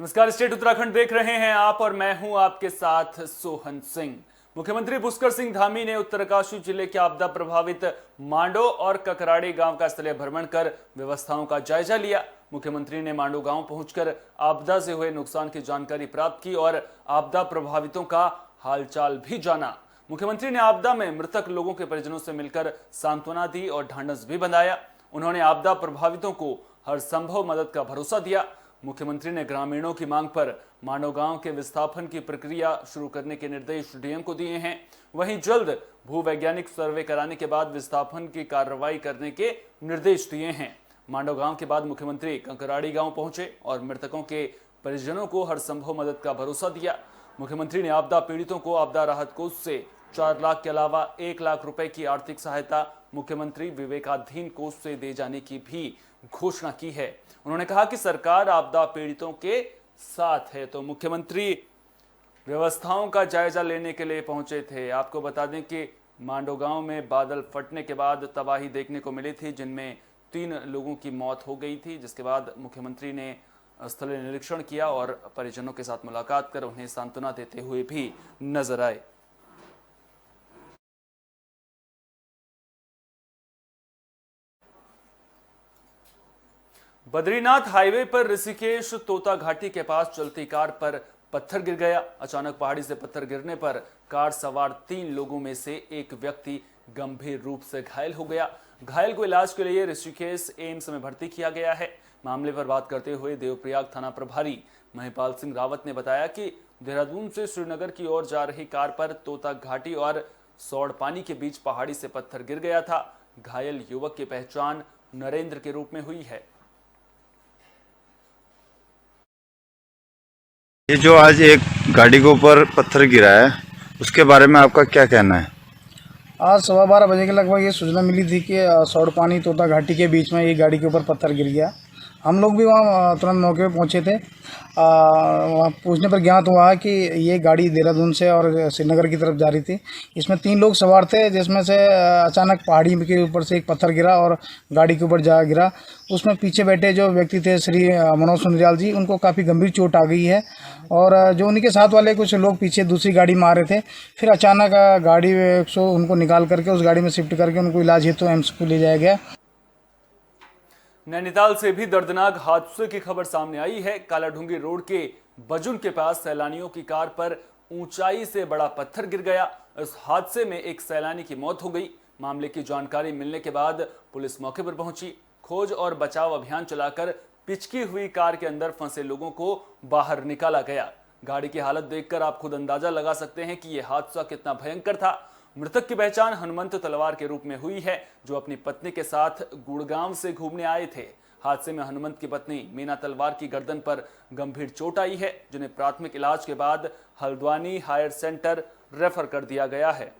नमस्कार, स्टेट उत्तराखंड देख रहे हैं आप और मैं हूं आपके साथ सोहन सिंह। मुख्यमंत्री पुष्कर सिंह धामी ने उत्तरकाशी जिले के आपदा प्रभावित मांडो और ककराड़ी गांव का स्थलीय भ्रमण कर व्यवस्थाओं का जायजा लिया। मुख्यमंत्री ने मांडो गांव पहुंचकर आपदा से हुए नुकसान की जानकारी प्राप्त की और आपदा प्रभावितों का हालचाल भी जाना। मुख्यमंत्री ने आपदा में मृतक लोगों के परिजनों से मिलकर सांत्वना दी और ढांढस भी बंधाया। उन्होंने आपदा प्रभावितों को हर संभव मदद का भरोसा दिया। मुख्यमंत्री ने ग्रामीणों की मांग पर मांडो गांव के विस्थापन की प्रक्रिया शुरू करने के निर्देश डीएम को दिए हैं। वहीं जल्द भूवैज्ञानिक सर्वे कराने के बाद विस्थापन की कार्रवाई करने के निर्देश दिए हैं। मांडो गांव के बाद मुख्यमंत्री कंकराड़ी गांव पहुंचे और मृतकों के परिजनों को हर संभव मदद का भरोसा दिया। मुख्यमंत्री ने आपदा पीड़ितों को आपदा राहत कोष से 4 लाख के अलावा 1 लाख रुपए की आर्थिक सहायता मुख्यमंत्री विवेकाधीन कोष से दे जाने की भी घोषणा की है। उन्होंने कहा कि सरकार आपदा पीड़ितों के साथ है। तो मुख्यमंत्री व्यवस्थाओं का जायजा लेने के लिए पहुंचे थे। आपको बता दें कि मांडो गांव में बादल फटने के बाद तबाही देखने को मिली थी, जिनमें 3 लोगों की मौत हो गई थी, जिसके बाद मुख्यमंत्री ने स्थलीय निरीक्षण किया और परिजनों के साथ मुलाकात कर उन्हें सांत्वना देते हुए भी नजर आए। बद्रीनाथ हाईवे पर ऋषिकेश तोता घाटी के पास चलती कार पर पत्थर गिर गया। अचानक पहाड़ी से पत्थर गिरने पर कार सवार 3 लोगों में से एक व्यक्ति गंभीर रूप से घायल हो गया। घायल को इलाज के लिए ऋषिकेश एम्स में भर्ती किया गया है। मामले पर बात करते हुए देवप्रयाग थाना प्रभारी महिपाल सिंह रावत ने बताया कि देहरादून से श्रीनगर की ओर जा रही कार पर तोता घाटी और सौड़ पानी के बीच पहाड़ी से पत्थर गिर गया था। घायल युवक की पहचान नरेंद्र के रूप में हुई है। ये जो आज एक गाड़ी के ऊपर पत्थर गिरा है, उसके बारे में आपका क्या कहना है? आज 12:15 बजे के लगभग ये सूचना मिली थी कि सौड़ पानी तोता घाटी के बीच में एक गाड़ी के ऊपर पत्थर गिर गया। हम लोग भी वहाँ तुरंत मौके पे पहुँचे थे। वहाँ पूछने पर ज्ञात हुआ कि ये गाड़ी देहरादून से और श्रीनगर की तरफ जा रही थी। इसमें 3 लोग सवार थे, जिसमें से अचानक पहाड़ी के ऊपर से एक पत्थर गिरा और गाड़ी के ऊपर जा गिरा। उसमें पीछे बैठे जो व्यक्ति थे श्री मनोज सुंदरियाल जी, उनको काफ़ी गंभीर चोट आ गई है और जो उनके साथ वाले कुछ लोग पीछे दूसरी गाड़ी में आ रहे थे। फिर अचानक गाड़ी से उनको निकाल करके उस गाड़ी में शिफ्ट करके उनको इलाज हेतु एम्स को ले जाया गया। नैनीताल से भी दर्दनाक हादसे की खबर सामने आई है। कालाढूंगी रोड के बजुन के पास सैलानियों की कार पर ऊंचाई से बड़ा पत्थर गिर गया। इस हादसे में एक सैलानी की मौत हो गई। मामले की जानकारी मिलने के बाद पुलिस मौके पर पहुंची। खोज और बचाव अभियान चलाकर पिचकी हुई कार के अंदर फंसे लोगों को बाहर निकाला गया। गाड़ी की हालत देखकर आप खुद अंदाजा लगा सकते हैं कि यह हादसा कितना भयंकर था। मृतक की पहचान हनुमंत तलवार के रूप में हुई है, जो अपनी पत्नी के साथ गुड़गांव से घूमने आए थे। हादसे में हनुमंत की पत्नी मीना तलवार की गर्दन पर गंभीर चोट आई है, जिन्हें प्राथमिक इलाज के बाद हल्द्वानी हायर सेंटर रेफर कर दिया गया है।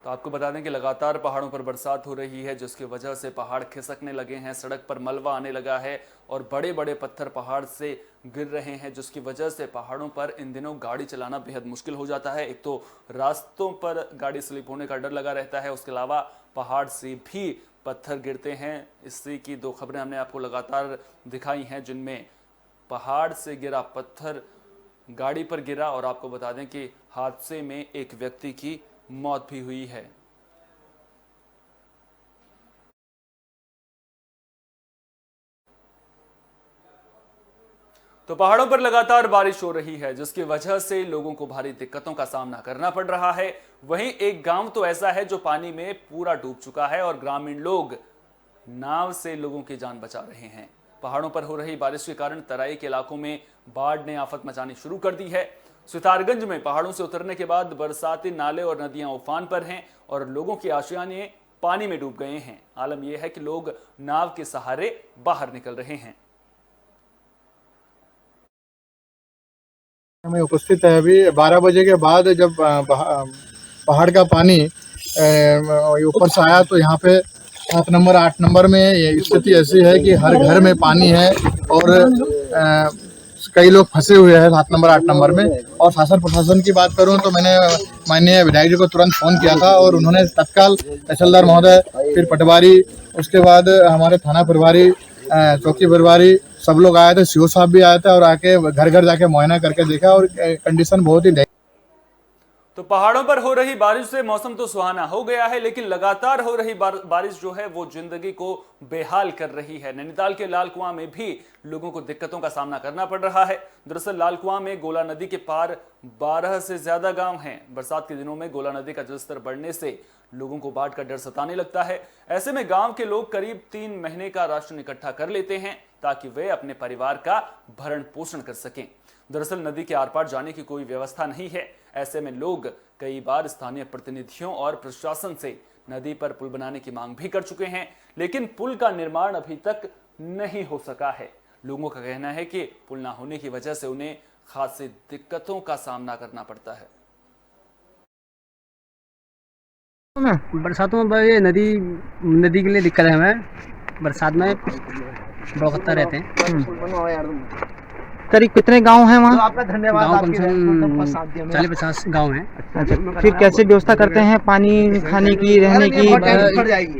तो आपको बता दें कि लगातार पहाड़ों पर बरसात हो रही है, जिसकी वजह से पहाड़ खिसकने लगे हैं, सड़क पर मलबा आने लगा है और बड़े बड़े पत्थर पहाड़ से गिर रहे हैं, जिसकी वजह से पहाड़ों पर इन दिनों गाड़ी चलाना बेहद मुश्किल हो जाता है। एक तो रास्तों पर गाड़ी स्लिप होने का डर लगा रहता है, उसके अलावा पहाड़ से भी पत्थर गिरते हैं। इसी की 2 खबरें हमने आपको लगातार दिखाई हैं, जिनमें पहाड़ से गिरा पत्थर गाड़ी पर गिरा और आपको बता दें कि हादसे में एक व्यक्ति की मौत भी हुई है। तो पहाड़ों पर लगातार बारिश हो रही है, जिसकी वजह से लोगों को भारी दिक्कतों का सामना करना पड़ रहा है। वहीं एक गांव तो ऐसा है जो पानी में पूरा डूब चुका है और ग्रामीण लोग नाव से लोगों की जान बचा रहे हैं। पहाड़ों पर हो रही बारिश के कारण तराई के इलाकों में बाढ़ ने आफत मचानी शुरू कर दी है। सितारगंज में पहाड़ों से उतरने के बाद बरसाती नाले और नदियां उफान पर हैं और लोगों की आशियाने पानी में डूब गए हैं। आलम यह है कि लोग नाव के सहारे बाहर निकल रहे हैं। में उपस्थित है। अभी 12 बजे के बाद जब पहाड़ का पानी ऊपर से आया तो यहाँ पे 7 नंबर 8 नंबर में स्थिति ऐसी है कि हर घर में पानी है और कई लोग फंसे हुए हैं 7 नंबर 8 नंबर में। और शासन प्रशासन की बात करूं तो मैंने माननीय विधायक जी को तुरंत फोन किया था और उन्होंने तत्काल तहसीलदार महोदय, फिर पटवारी, उसके बाद हमारे थाना प्रभारी, चौकी प्रभारी, सब लोग आए थे, सीओ साहब भी आए थे और आके घर घर जाके मुआयना करके देखा और कंडीशन बहुत ही तो पहाड़ों पर हो रही बारिश से मौसम तो सुहाना हो गया है, लेकिन लगातार हो रही बारिश जो है वो जिंदगी को बेहाल कर रही है। नैनीताल के लाल कुआं में भी लोगों को दिक्कतों का सामना करना पड़ रहा है। दरअसल लाल कुआं में गोला नदी के पार 12 से ज्यादा गांव हैं। बरसात के दिनों में गोला नदी का जलस्तर बढ़ने से लोगों को बाढ़ का डर सताने लगता है। ऐसे में गांव के लोग करीब 3 महीने का राशन इकट्ठा कर लेते हैं ताकि वे अपने परिवार का भरण पोषण कर सकें। दरअसल नदी के आर पार जाने की कोई व्यवस्था नहीं है। ऐसे में लोग कई बार स्थानीय प्रतिनिधियों और प्रशासन से नदी पर पुल बनाने की मांग भी कर चुके हैं, लेकिन पुल का निर्माण अभी तक नहीं हो सका है। लोगों का कहना है कि पुल ना होने की वजह से उन्हें खासी दिक्कतों का सामना करना पड़ता है। बरसातों में ये नदी के लिए दिक्कत है। हमें बरसात में बहुत रहते हैं। करीब कितने गांव हैं वहाँ? गाँव कम से कम 40-50 गाँव हैं। अच्छा, फिर कैसे व्यवस्था करते हैं पानी, खाने की, रहने की?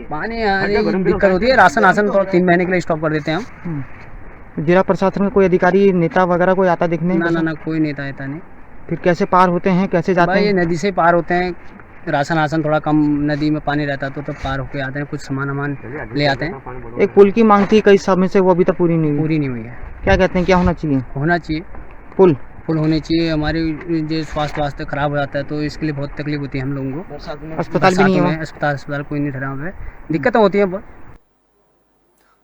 पानी दिक्कत होती है। राशन तो 3 महीने के लिए स्टॉप कर देते हैं हम। जिला प्रशासन में कोई अधिकारी, नेता वगैरह कोई आता दिखने? ना कोई नेता आता नहीं। फिर कैसे पार होते हैं, कैसे जाते हैं? ये नदी से पार होते हैं। राशन थोड़ा कम, नदी में पानी रहता तो पार होके आते हैं, कुछ सामान ले आते हैं। एक पुल की मांग थी कई समय से, वो अभी तक पूरी नहीं हुई है। क्या कहते हैं, क्या होना चाहिए? होना चाहिए पुल होने चाहिए। हमारे जो स्वास्थ्य खराब हो जाता है तो इसके लिए बहुत तकलीफ होती है हम लोगों को। अस्पताल भी नहीं है, अस्पताल कोई नहीं ठहरा हुआ है, दिक्कतें होती हैं बहुत।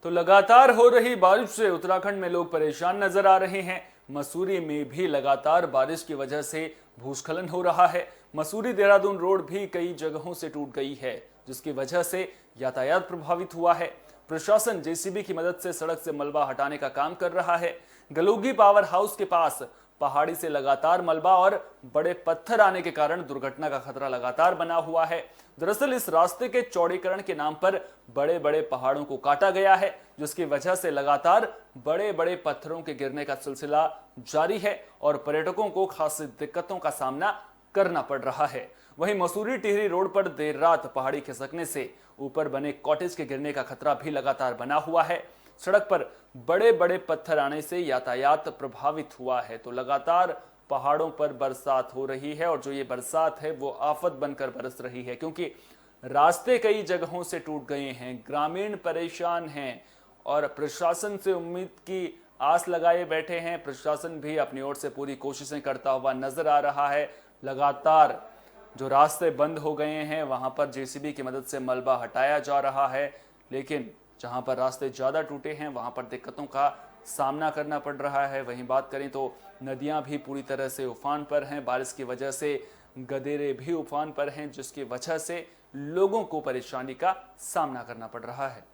तो लगातार हो रही बारिश से उत्तराखंड में लोग परेशान नजर आ रहे हैं। मसूरी में भी लगातार बारिश की वजह से भूस्खलन हो रहा है। मसूरी देहरादून रोड भी कई जगहों से टूट गई है, जिसकी वजह से यातायात प्रभावित हुआ है। प्रशासन जेसीबी की मदद से सड़क से मलबा हटाने का काम कर रहा है। गलोगी पावर हाउस के पास पहाड़ी से लगातार मलबा और बड़े पत्थर आने के कारण दुर्घटना का खतरा लगातार बना हुआ है। दरअसल इस रास्ते के चौड़ीकरण के नाम पर बड़े बड़े पहाड़ों को काटा गया है, जिसकी वजह से लगातार बड़े बड़े पत्थरों के गिरने का सिलसिला जारी है और पर्यटकों को खासी दिक्कतों का सामना करना पड़ रहा है। वहीं मसूरी टिहरी रोड पर देर रात पहाड़ी खिसकने से ऊपर बने कॉटेज के गिरने का खतरा भी लगातार बना हुआ है। सड़क पर बड़े बड़े पत्थर आने से यातायात प्रभावित हुआ है। तो लगातार पहाड़ों पर बरसात हो रही है और जो ये बरसात है वो आफत बनकर बरस रही है, क्योंकि रास्ते कई जगहों से टूट गए हैं, ग्रामीण परेशान हैं और प्रशासन से उम्मीद की आस लगाए बैठे हैं। प्रशासन भी अपनी ओर से पूरी कोशिशें करता हुआ नजर आ रहा है। लगातार जो रास्ते बंद हो गए हैं वहां पर जेसीबी की मदद से मलबा हटाया जा रहा है, लेकिन जहां पर रास्ते ज़्यादा टूटे हैं वहां पर दिक्कतों का सामना करना पड़ रहा है। वहीं बात करें तो नदियां भी पूरी तरह से उफान पर हैं। बारिश की वजह से गदेरे भी उफान पर हैं, जिसकी वजह से लोगों को परेशानी का सामना करना पड़ रहा है।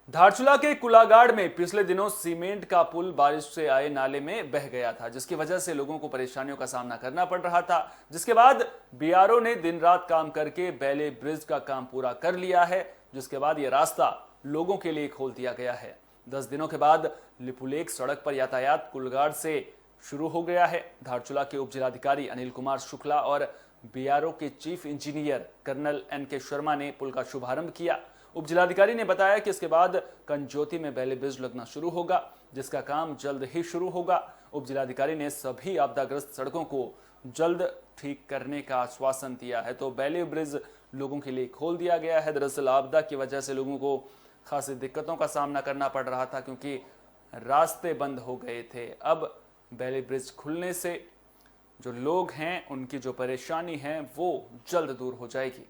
धारचूला के कुलागाड़ में पिछले दिनों सीमेंट का पुल बारिश से आए नाले में बह गया था, जिसकी वजह से लोगों को परेशानियों का सामना करना पड़ रहा था। जिसके बाद बीआरओ ने दिन रात काम करके बैले ब्रिज का काम पूरा कर लिया है, जिसके बाद यह रास्ता लोगों के लिए खोल दिया गया है। 10 दिनों के बाद लिपुलेख सड़क पर यातायात कुलगाड़ से शुरू हो गया है। धारचूला के उप जिलाधिकारी अनिल कुमार शुक्ला और बीआरओ के chief engineer colonel NK Sharma ने पुल का शुभारंभ किया। उप जिलाधिकारी ने बताया कि इसके बाद कंजोती में बैले ब्रिज लगना शुरू होगा, जिसका काम जल्द ही शुरू होगा। उप जिलाधिकारी ने सभी आपदाग्रस्त सड़कों को जल्द ठीक करने का आश्वासन दिया है। तो बैले ब्रिज लोगों के लिए खोल दिया गया है। दरअसल आपदा की वजह से लोगों को खासी दिक्कतों का सामना करना पड़ रहा था, क्योंकि रास्ते बंद हो गए थे। अब बैले ब्रिज खुलने से जो लोग हैं उनकी जो परेशानी है वो जल्द दूर हो जाएगी।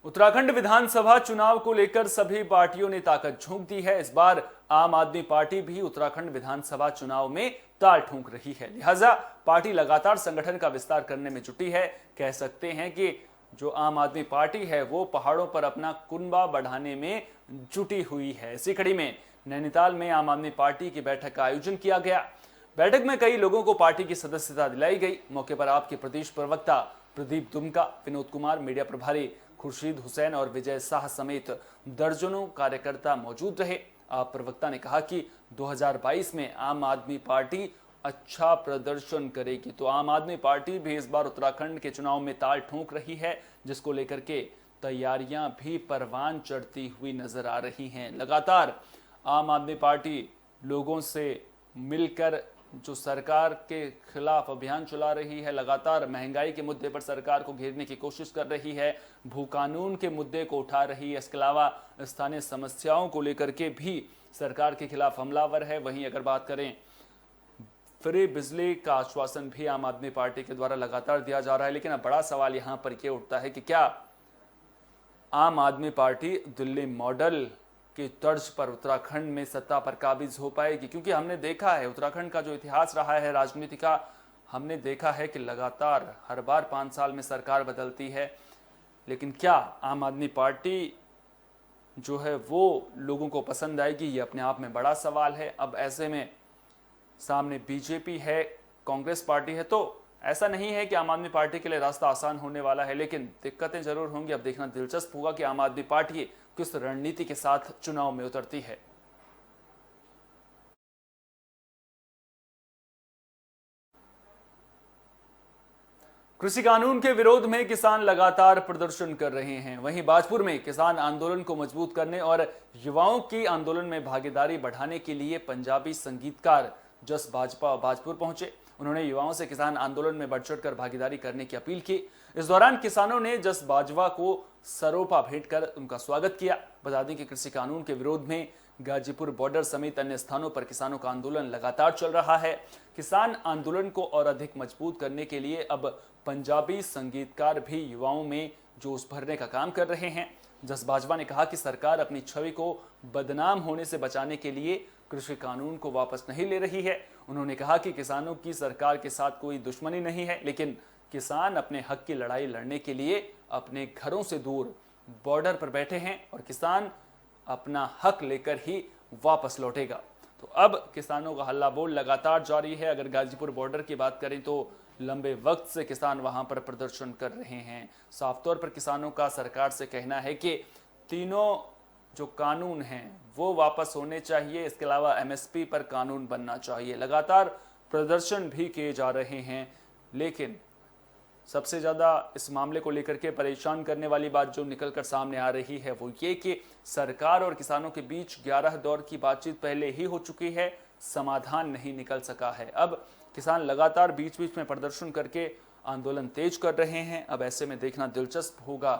उत्तराखंड विधानसभा चुनाव को लेकर सभी पार्टियों ने ताकत झोंक दी है। इस बार आम आदमी पार्टी भी उत्तराखंड विधानसभा चुनाव में ताल ठोंक रही है, लिहाजा पार्टी लगातार संगठन का विस्तार करने में जुटी है। कह सकते हैं कि जो आम आदमी पार्टी है वो पहाड़ों पर अपना कुनबा बढ़ाने में जुटी हुई है। इसी कड़ी में नैनीताल में आम आदमी पार्टी की बैठक का आयोजन किया गया। बैठक में कई लोगों को पार्टी की सदस्यता दिलाई गई। मौके पर आपके प्रदेश प्रवक्ता प्रदीप दुमका, विनोद कुमार, मीडिया प्रभारी खुर्शीद हुसैन और विजय शाह समेत दर्जनों कार्यकर्ता मौजूद रहे। आप प्रवक्ता ने कहा कि 2022 में आम आदमी पार्टी अच्छा प्रदर्शन करेगी, तो आम आदमी पार्टी भी इस बार उत्तराखंड के चुनाव में ताल ठोंक रही है, जिसको लेकर के तैयारियां भी परवान चढ़ती हुई नजर आ रही हैं। लगातार आम आदमी पार्टी लोगों से मिलकर जो सरकार के खिलाफ अभियान चला रही है, लगातार महंगाई के मुद्दे पर सरकार को घेरने की कोशिश कर रही है, भू कानून के मुद्दे को उठा रही है, इसके अलावा स्थानीय समस्याओं को लेकर के भी सरकार के खिलाफ हमलावर है। वहीं अगर बात करें फ्री बिजली का आश्वासन भी आम आदमी पार्टी के द्वारा लगातार दिया जा रहा है, लेकिन अब बड़ा सवाल यहां पर यह उठता है कि क्या आम आदमी पार्टी दिल्ली मॉडल की तर्ज पर उत्तराखंड में सत्ता पर काबिज हो पाएगी? क्योंकि हमने देखा है उत्तराखंड का जो इतिहास रहा है राजनीति का, हमने देखा है कि लगातार हर बार 5 साल में सरकार बदलती है, लेकिन क्या आम आदमी पार्टी जो है वो लोगों को पसंद आएगी? ये अपने आप में बड़ा सवाल है। अब ऐसे में सामने बीजेपी है, कांग्रेस पार्टी है, तो ऐसा नहीं है कि आम आदमी पार्टी के लिए रास्ता आसान होने वाला है, लेकिन दिक्कतें जरूर होंगी। अब देखना दिलचस्प होगा कि आम आदमी पार्टी किस रणनीति के साथ चुनाव में उतरती है। कृषि कानून के विरोध में किसान लगातार प्रदर्शन कर रहे हैं। वहीं बाजपुर में किसान आंदोलन को मजबूत करने और युवाओं की आंदोलन में भागीदारी बढ़ाने के लिए पंजाबी संगीतकार जस बाजपा बाजपुर पहुंचे। उन्होंने युवाओं से किसान आंदोलन में बढ़ चढ़कर भागीदारी करने की अपील की। इस दौरान किसानों ने जस बाजवा को सरोपा भेंट कर उनका स्वागत किया। बता दें कि कृषि कानून के विरोध में गाजीपुर बॉर्डर समेत अन्य स्थानों पर किसानों का आंदोलन लगातार चल रहा है। किसान आंदोलन को और अधिक मजबूत करने के लिए अब पंजाबी संगीतकार भी युवाओं में जोश भरने का काम कर रहे हैं। जस बाजवा ने कहा कि सरकार अपनी छवि को बदनाम होने से बचाने के लिए कृषि कानून को वापस नहीं ले रही है। उन्होंने कहा कि किसानों की सरकार के साथ कोई दुश्मनी नहीं है, लेकिन किसान अपने हक की लड़ाई लड़ने के लिए अपने घरों से दूर बॉर्डर पर बैठे हैं और किसान अपना हक लेकर ही वापस लौटेगा। तो अब किसानों का हल्ला बोल लगातार जारी है। अगर गाजीपुर बॉर्डर की बात करें तो लंबे वक्त से किसान वहां पर प्रदर्शन कर रहे हैं। साफ तौर पर किसानों का सरकार से कहना है कि तीनों जो कानून हैं वो वापस होने चाहिए, इसके अलावा एमएसपी पर कानून बनना चाहिए। लगातार प्रदर्शन भी किए जा रहे हैं, लेकिन सबसे ज़्यादा इस मामले को लेकर के परेशान करने वाली बात जो निकल कर सामने आ रही है वो ये कि सरकार और किसानों के बीच 11 दौर की बातचीत पहले ही हो चुकी है, समाधान नहीं निकल सका है। अब किसान लगातार बीच बीच में प्रदर्शन करके आंदोलन तेज कर रहे हैं। अब ऐसे में देखना दिलचस्प होगा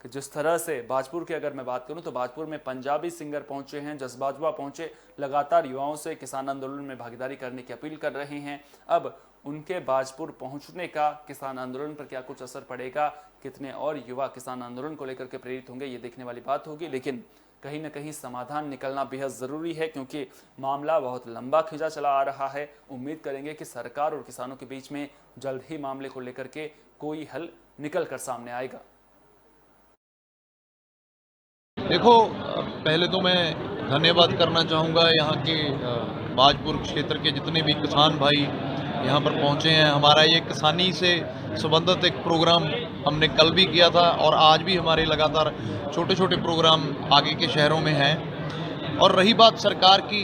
कि जिस तरह से बाजपुर की अगर मैं बात करूं तो बाजपुर में पंजाबी सिंगर पहुंचे हैं, जस बाजवा पहुंचे, लगातार युवाओं से किसान आंदोलन में भागीदारी करने की अपील कर रहे हैं। अब उनके बाजपुर पहुंचने का किसान आंदोलन पर क्या कुछ असर पड़ेगा, कितने और युवा किसान आंदोलन को लेकर के प्रेरित होंगे, ये देखने वाली बात होगी। लेकिन कहीं ना कहीं समाधान निकलना बेहद ज़रूरी है, क्योंकि मामला बहुत लंबा खिंचा चला आ रहा है। उम्मीद करेंगे कि सरकार और किसानों के बीच में जल्द ही मामले को लेकर के कोई हल निकल कर सामने आएगा। देखो, पहले तो मैं धन्यवाद करना चाहूँगा यहाँ के बाजपुर क्षेत्र के जितने भी किसान भाई यहाँ पर पहुँचे हैं। हमारा ये किसानी से संबंधित एक प्रोग्राम हमने कल भी किया था और आज भी हमारे लगातार छोटे छोटे प्रोग्राम आगे के शहरों में हैं। और रही बात सरकार की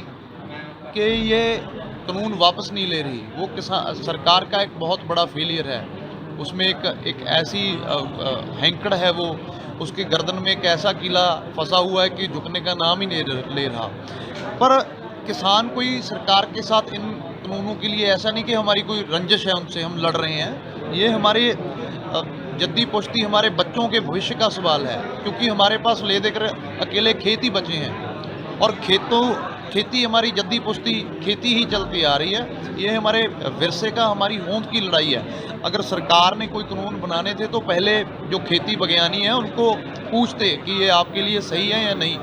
कि ये कानून वापस नहीं ले रही, वो किसान सरकार का एक बहुत बड़ा फेलियर है। उसमें एक ऐसी हैंकड़ है, वो उसके गर्दन में एक ऐसा कीला फंसा हुआ है कि झुकने का नाम ही नहीं ले रहा। पर किसान कोई सरकार के साथ इन कानूनों के लिए ऐसा नहीं कि हमारी कोई रंजिश है, उनसे हम लड़ रहे हैं। ये हमारे जद्दी पुश्ती हमारे बच्चों के भविष्य का सवाल है, क्योंकि हमारे पास ले देकर अकेले खेत ही बचे हैं और खेती हमारी जद्दी पुश्ती खेती ही चलती आ रही है। ये हमारे विरसे का, हमारी होंद की लड़ाई है। अगर सरकार ने कोई कानून बनाने थे तो पहले जो खेती बगयानी है उनको पूछते कि ये आपके लिए सही है या नहीं।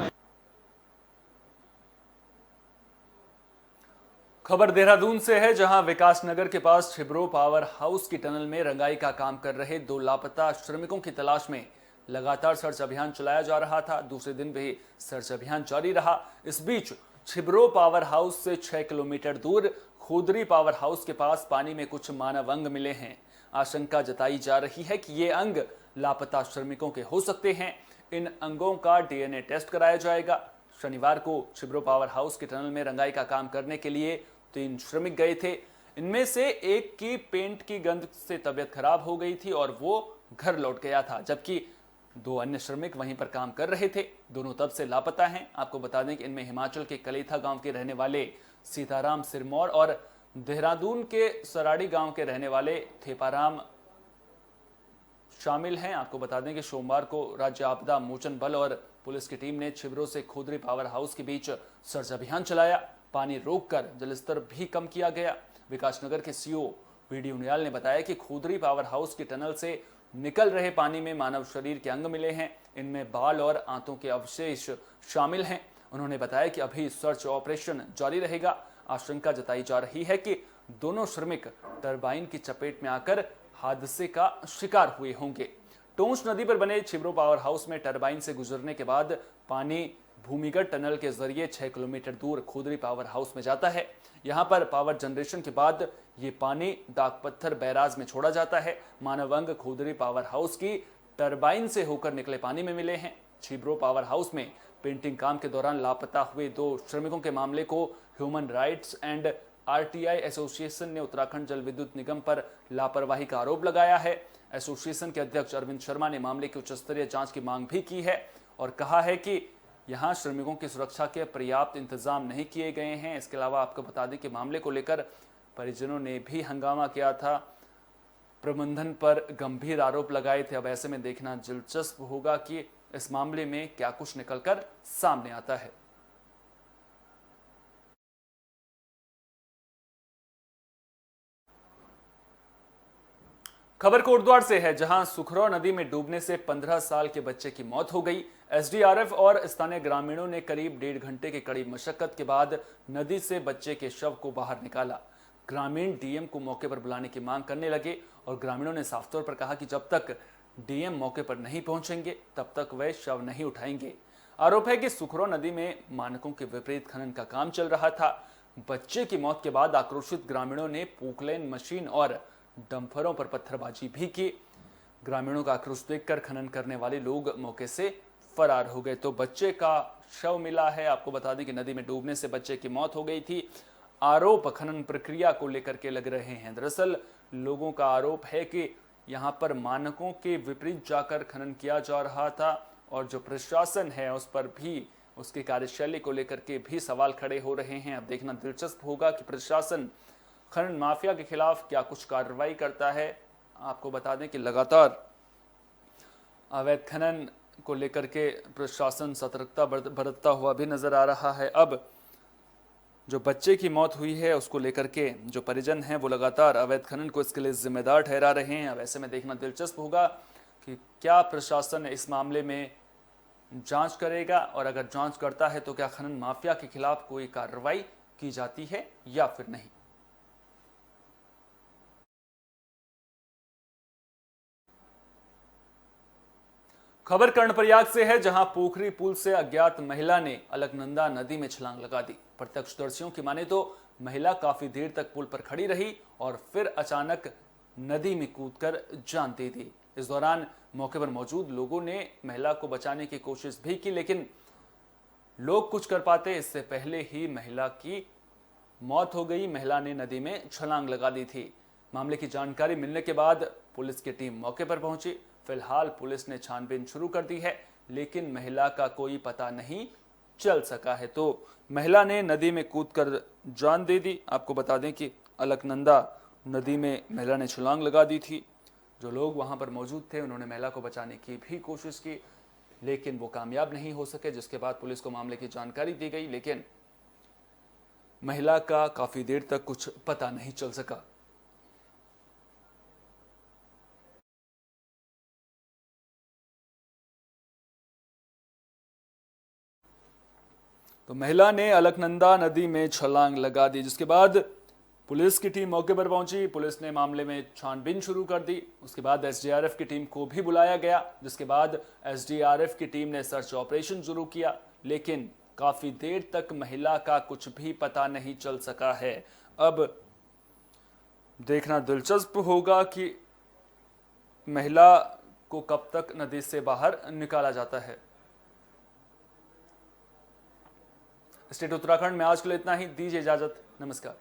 खबर देहरादून से है, जहां विकास नगर के पास छिब्रो पावर हाउस की टनल में रंगाई का काम कर रहे 2 लापता श्रमिकों की तलाश में लगातार सर्च अभियान चलाया जा रहा था। दूसरे दिन भी सर्च अभियान जारी रहा। इस बीच छिब्रो पावर हाउस से 6 किलोमीटर दूर खोदरी पावर हाउस के पास पानी में कुछ मानव अंग मिले हैं। आशंका जताई जा रही है कि ये अंग लापता श्रमिकों के हो सकते हैं। इन अंगों का डीएनए टेस्ट कराया जाएगा। शनिवार को छिब्रो पावर हाउस के टनल में रंगाई का काम करने के लिए 3 श्रमिक गए थे। इनमें से एक की पेंट की गंध से तबीयत खराब हो गई थी और वो घर लौट गया था, जबकि 2 अन्य श्रमिक वहीं पर काम कर रहे थे। दोनों तब से लापता हैं। आपको बता दें कि इनमें हिमाचल के कलेथा गांव के रहने वाले सीताराम सिरमौर और देहरादून के सराड़ी गांव के रहने वाले थेपाराम शामिल हैं। आपको बता दें कि सोमवार को राज्य आपदा मोचन बल और पुलिस की टीम ने छिब्रो से खोदरी पावर हाउस के बीच सर्च अभियान चलाया। पानी रोककर जलस्तर भी कम किया गया। विकासनगर के सीओ वीडी उनियाल ने बताया कि खोदरी पावर हाउस के टनल से निकल रहे पानी में मानव शरीर के अंग मिले हैं। इनमें बाल और आंतों के अवशेष शामिल हैं। उन्होंने बताया कि अभी सर्च ऑपरेशन जारी रहेगा। आशंका जताई जा रही है कि दोनों श्रमिक टरबाइन की चपेट में आकर हादसे का शिकार हुए होंगे। टोंस नदी पर बने छिब्रो पावर हाउस में टरबाइन से गुजरने के बाद पानी भूमिगत टनल के जरिए 6 किलोमीटर दूर खोदरी पावर हाउस में जाता है। यहां पर पावर जनरेशन के बाद ये पानी डाक पत्थर बैराज में छोड़ा जाता है। मानव अंग खोदरी पावर हाउस की टरबाइन से होकर निकले पानी में मिले हैं। छिब्रो पावर हाउस में पेंटिंग काम के दौरान लापता हुए 2 श्रमिकों के मामले को human rights and RTI association ने उत्तराखंड जल विद्युत निगम पर लापरवाही का आरोप लगाया है। एसोसिएशन के अध्यक्ष अरविंद शर्मा ने मामले की उच्च स्तरीय जांच की मांग भी की है और कहा है कि यहां श्रमिकों की सुरक्षा के पर्याप्त इंतजाम नहीं किए गए हैं। इसके अलावा आपको बता दें कि मामले को लेकर परिजनों ने भी हंगामा किया था, प्रबंधन पर गंभीर आरोप लगाए थे। अब ऐसे में देखना दिलचस्प होगा कि इस मामले में क्या कुछ निकलकर सामने आता है। खबर कोटद्वार से है, जहां सुखरौ नदी में डूबने से 15 साल के बच्चे की मौत हो गई। एसडीआरएफ और स्थानीय ग्रामीणों ने करीब 1.5 घंटे की कड़ी मशक्कत के बाद नदी से बच्चे के शव को बाहर निकाला। ग्रामीण डीएम को मौके पर बुलाने की मांग करने लगे और ग्रामीणों ने साफ तौर पर कहा कि जब तक डीएम मौके पर नहीं पहुंचेंगे तब तक वे शव नहीं उठाएंगे। आरोप है कि सुखरौ नदी में मानकों के विपरीत खनन का काम चल रहा था। बच्चे की मौत के बाद आक्रोशित ग्रामीणों ने पोकलेन मशीन और डंफरों पर पत्थरबाजी भी की। ग्रामीणों का आक्रोश देखकर खनन करने वाले लोग मौके से फरार हो गए। तो बच्चे का शव मिला है। आपको बता दें कि नदी में डूबने से बच्चे की मौत हो गई थी। आरोप खनन प्रक्रिया को लेकर के लग रहे हैं। दरअसल लोगों का आरोप है कि यहां पर मानकों के विपरीत जाकर खनन किया जा रहा था और जो प्रशासन है उस पर भी, उसकी कार्यशैली को लेकर के भी सवाल खड़े हो रहे हैं। अब देखना दिलचस्प होगा कि प्रशासन खनन माफिया के खिलाफ क्या कुछ कार्रवाई करता है। आपको बता दें कि लगातार अवैध खनन को लेकर के प्रशासन सतर्कता बरतता हुआ भी नजर आ रहा है। अब जो बच्चे की मौत हुई है उसको लेकर के जो परिजन हैं वो लगातार अवैध खनन को इसके लिए जिम्मेदार ठहरा रहे हैं। अब ऐसे में देखना दिलचस्प होगा कि क्या प्रशासन इस मामले में जांच करेगा और अगर जांच करता है तो क्या खनन माफिया के खिलाफ कोई कार्रवाई की जाती है या फिर नहीं। खबर कर्णप्रयाग से है, जहां पोखरी पुल से अज्ञात महिला ने अलकनंदा नदी में छलांग लगा दी। प्रत्यक्षदर्शियों की माने तो महिला काफी देर तक पुल पर खड़ी रही और फिर अचानक नदी में कूदकर जान दे दी। इस दौरान मौके पर मौजूद लोगों ने महिला को बचाने की कोशिश भी की, लेकिन लोग कुछ कर पाते इससे पहले ही महिला की मौत हो गई। महिला ने नदी में छलांग लगा दी थी। मामले की जानकारी मिलने के बाद पुलिस की टीम मौके पर पहुंची। फिलहाल पुलिस ने छानबीन शुरू कर दी है, लेकिन महिला का कोई पता नहीं चल सका है। तो महिला ने नदी में कूदकर जान दे दी। आपको बता दें कि अलकनंदा नदी में महिला ने छलांग लगा दी थी। जो लोग वहां पर मौजूद थे उन्होंने महिला को बचाने की भी कोशिश की, लेकिन वो कामयाब नहीं हो सके, जिसके बाद पुलिस को मामले की जानकारी दी गई, लेकिन महिला का काफी देर तक कुछ पता नहीं चल सका। तो महिला ने अलकनंदा नदी में छलांग लगा दी, जिसके बाद पुलिस की टीम मौके पर पहुंची। पुलिस ने मामले में छानबीन शुरू कर दी। उसके बाद एसडीआरएफ की टीम को भी बुलाया गया, जिसके बाद एसडीआरएफ की टीम ने सर्च ऑपरेशन शुरू किया, लेकिन काफी देर तक महिला का कुछ भी पता नहीं चल सका है। अब देखना दिलचस्प होगा कि महिला को कब तक नदी से बाहर निकाला जाता है। स्टेट उत्तराखंड में आज के लिए इतना ही। दीजिए इजाजत, नमस्कार।